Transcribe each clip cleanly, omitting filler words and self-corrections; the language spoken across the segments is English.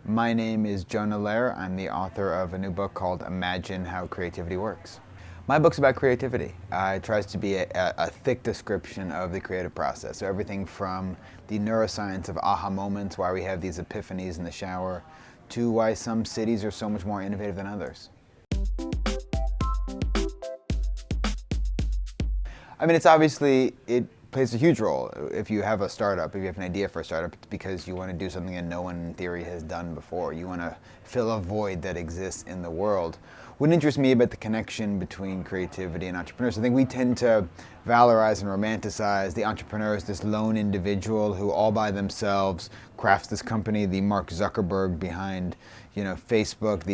My name is Jonah Lehrer. I'm the author of a new book called Imagine How Creativity Works. My book's about creativity. It tries to be a thick description of the creative process. So everything from the neuroscience of aha moments, why we have these epiphanies in the shower, to why some cities are so much more innovative than others. I mean, it plays a huge role. If you have a startup, if you have an idea for a startup, it's because you want to do something that no one in theory has done before. You want to fill a void that exists in the world. What interests me about the connection between creativity and entrepreneurs, I think we tend to valorize and romanticize the entrepreneur as this lone individual who all by themselves crafts this company, the Mark Zuckerberg behind, Facebook,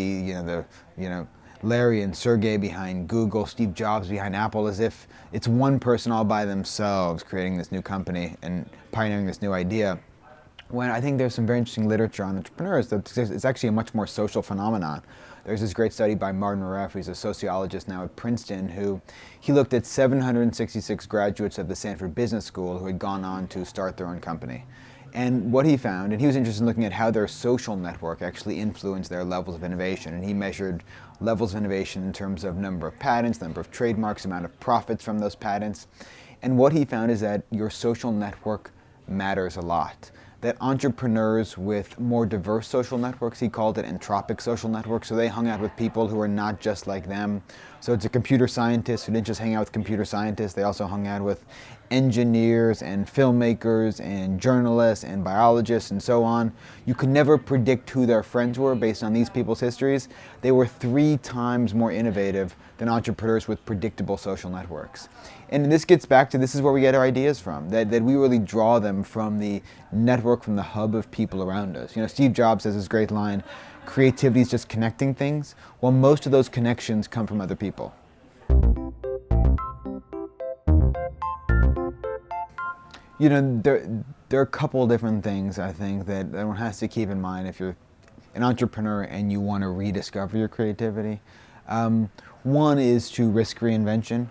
Larry and Sergey behind Google, Steve Jobs behind Apple, as if it's one person all by themselves creating this new company and pioneering this new idea. When I think there's some very interesting literature on entrepreneurs that it's actually a much more social phenomenon. There's this great study by Martin Raff, who's a sociologist now at Princeton, who he looked at 766 graduates of the Stanford Business School who had gone on to start their own company. And what he found, and he was interested in looking at how their social network actually influenced their levels of innovation. And he measured levels of innovation in terms of number of patents, number of trademarks, amount of profits from those patents. And what he found is that your social network matters a lot. That entrepreneurs with more diverse social networks, he called it entropic social networks, so they hung out with people who are not just like them. So it's a computer scientist who didn't just hang out with computer scientists, they also hung out with engineers and filmmakers and journalists and biologists and so on. You could never predict who their friends were based on these people's histories. They were 3 times more innovative than entrepreneurs with predictable social networks. And this gets back to, this is where we get our ideas from, that we really draw them from the network, from the hub of people around us. Steve Jobs has this great line, creativity is just connecting things. Well, most of those connections come from other people. There are a couple different things, I think, that one has to keep in mind if you're an entrepreneur and you want to rediscover your creativity. One is to risk reinvention.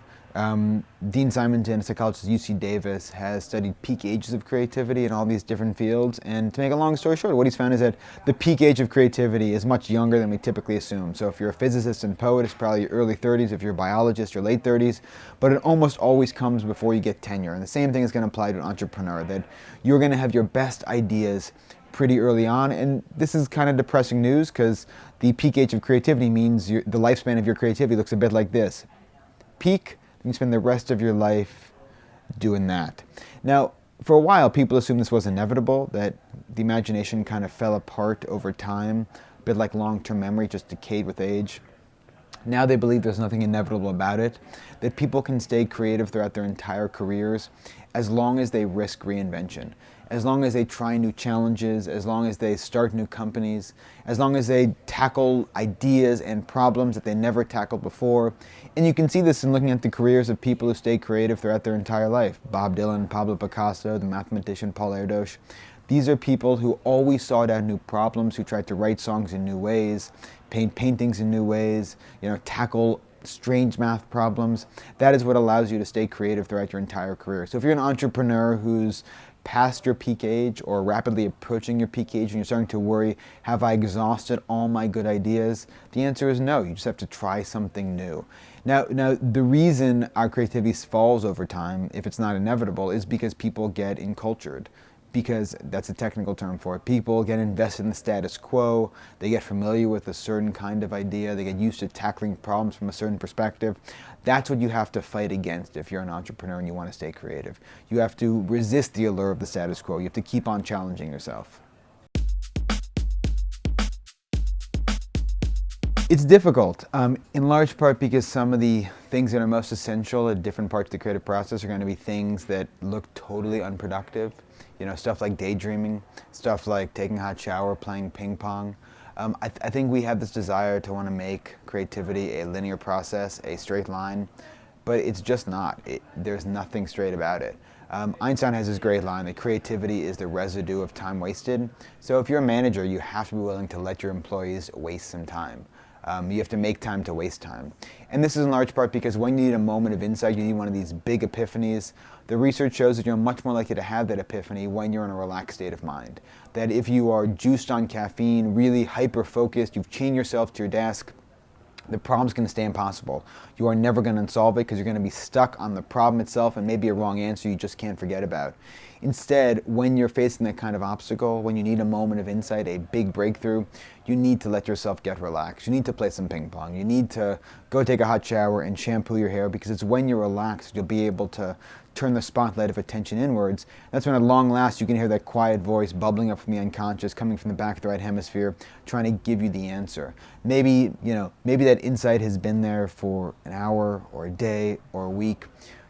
Dean Simonton, a psychologist at UC Davis, has studied peak ages of creativity in all these different fields. And to make a long story short, what he's found is that the peak age of creativity is much younger than we typically assume. So if you're a physicist and poet, it's probably your early 30s. If you're a biologist, your late 30s. But it almost always comes before you get tenure. And the same thing is going to apply to an entrepreneur, that you're going to have your best ideas pretty early on. And this is kind of depressing news because the peak age of creativity means the lifespan of your creativity looks a bit like this. Peak, you spend the rest of your life doing that. Now, for a while, people assumed this was inevitable, that the imagination kind of fell apart over time, a bit like long-term memory, just decayed with age. Now they believe there's nothing inevitable about it, that people can stay creative throughout their entire careers as long as they risk reinvention, as long as they try new challenges, as long as they start new companies, as long as they tackle ideas and problems that they never tackled before. And you can see this in looking at the careers of people who stay creative throughout their entire life. Bob Dylan, Pablo Picasso, the mathematician Paul Erdős. These are people who always sought out new problems, who tried to write songs in new ways, paint paintings in new ways, tackle strange math problems. That is what allows you to stay creative throughout your entire career. So if you're an entrepreneur who's past your peak age or rapidly approaching your peak age and you're starting to worry, have I exhausted all my good ideas? The answer is no. You just have to try something new. Now, the reason our creativity falls over time, if it's not inevitable, is because people get encultured. Because that's a technical term for it. People get invested in the status quo, they get familiar with a certain kind of idea, they get used to tackling problems from a certain perspective. That's what you have to fight against if you're an entrepreneur and you want to stay creative. You have to resist the allure of the status quo. You have to keep on challenging yourself. It's difficult, in large part because some of the things that are most essential at different parts of the creative process are going to be things that look totally unproductive. Stuff like daydreaming, stuff like taking a hot shower, playing ping pong. I think we have this desire to want to make creativity a linear process, a straight line, but it's just not. There's nothing straight about it. Einstein has this great line that creativity is the residue of time wasted. So if you're a manager, you have to be willing to let your employees waste some time. You have to make time to waste time. And this is in large part because when you need a moment of insight, you need one of these big epiphanies. The research shows that you're much more likely to have that epiphany when you're in a relaxed state of mind. That if you are juiced on caffeine, really hyper-focused, you've chained yourself to your desk, the problem's going to stay impossible. You are never going to solve it because you're going to be stuck on the problem itself and maybe a wrong answer you just can't forget about. Instead, when you're facing that kind of obstacle, when you need a moment of insight, a big breakthrough, you need to let yourself get relaxed. You need to play some ping pong. You need to go take a hot shower and shampoo your hair, because it's when you're relaxed you'll be able to turn the spotlight of attention inwards. That's when at long last you can hear that quiet voice bubbling up from the unconscious, coming from the back of the right hemisphere, trying to give you the answer. Maybe that insight has been there for an hour or a day or a week.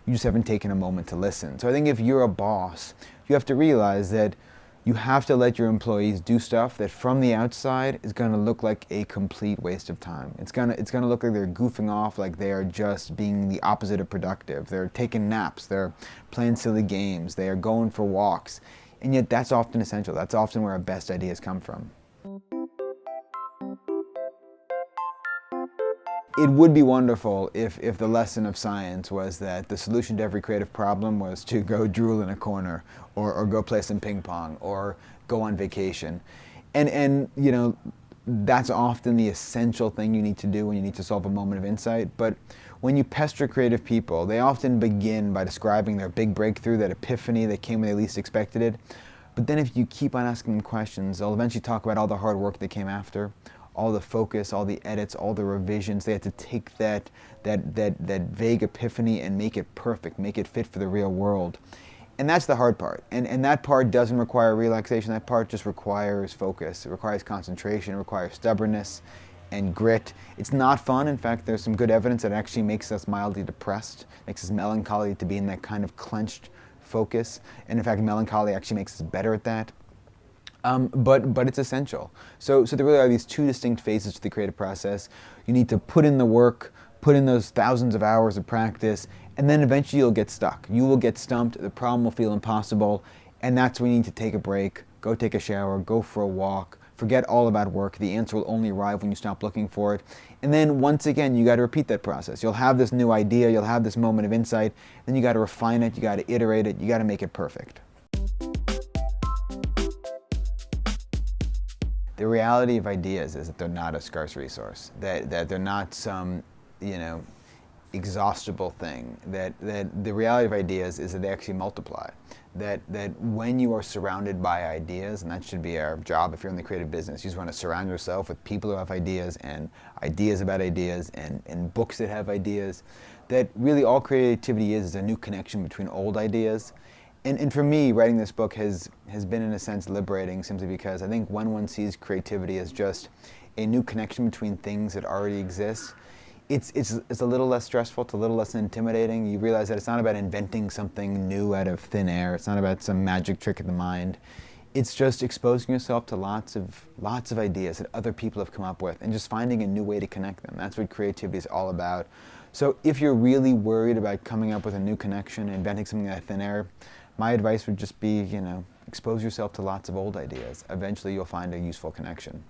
You just haven't taken a moment to listen. So I think if you're a boss, you have to realize that you have to let your employees do stuff that from the outside is going to look like a complete waste of time. It's going to look like they're goofing off, like they are just being the opposite of productive. They're taking naps, they're playing silly games, they are going for walks. And yet that's often essential. That's often where our best ideas come from. It would be wonderful if the lesson of science was that the solution to every creative problem was to go drool in a corner, or go play some ping pong, or go on vacation. And that's often the essential thing you need to do when you need to solve a moment of insight. But when you pester creative people, they often begin by describing their big breakthrough, that epiphany that came when they least expected it. But then if you keep on asking them questions, they'll eventually talk about all the hard work that came after, all the focus, all the edits, all the revisions. They had to take that vague epiphany and make it perfect, make it fit for the real world. And that's the hard part. And that part doesn't require relaxation. That part just requires focus. It requires concentration. It requires stubbornness and grit. It's not fun. In fact, there's some good evidence that it actually makes us mildly depressed, makes us melancholy to be in that kind of clenched focus. And in fact, melancholy actually makes us better at that. But it's essential. So there really are these two distinct phases to the creative process. You need to put in the work, put in those thousands of hours of practice, and then eventually you'll get stuck. You will get stumped, the problem will feel impossible, and that's when you need to take a break, go take a shower, go for a walk, forget all about work. The answer will only arrive when you stop looking for it. And then once again, you got to repeat that process. You'll have this new idea, you'll have this moment of insight, then you got to refine it, you got to iterate it, you got to make it perfect. The reality of ideas is that they're not a scarce resource, that they're not some, exhaustible thing, that the reality of ideas is that they actually multiply, that when you are surrounded by ideas, and that should be our job if you're in the creative business, you just want to surround yourself with people who have ideas, and ideas about ideas, and books that have ideas, that really all creativity is a new connection between old ideas. And for me, writing this book has been, in a sense, liberating, simply because I think when one sees creativity as just a new connection between things that already exist, it's a little less stressful, it's a little less intimidating. You realize that it's not about inventing something new out of thin air. It's not about some magic trick of the mind. It's just exposing yourself to lots of ideas that other people have come up with, and just finding a new way to connect them. That's what creativity is all about. So if you're really worried about coming up with a new connection, inventing something out of thin air, my advice would just be, expose yourself to lots of old ideas. Eventually you'll find a useful connection.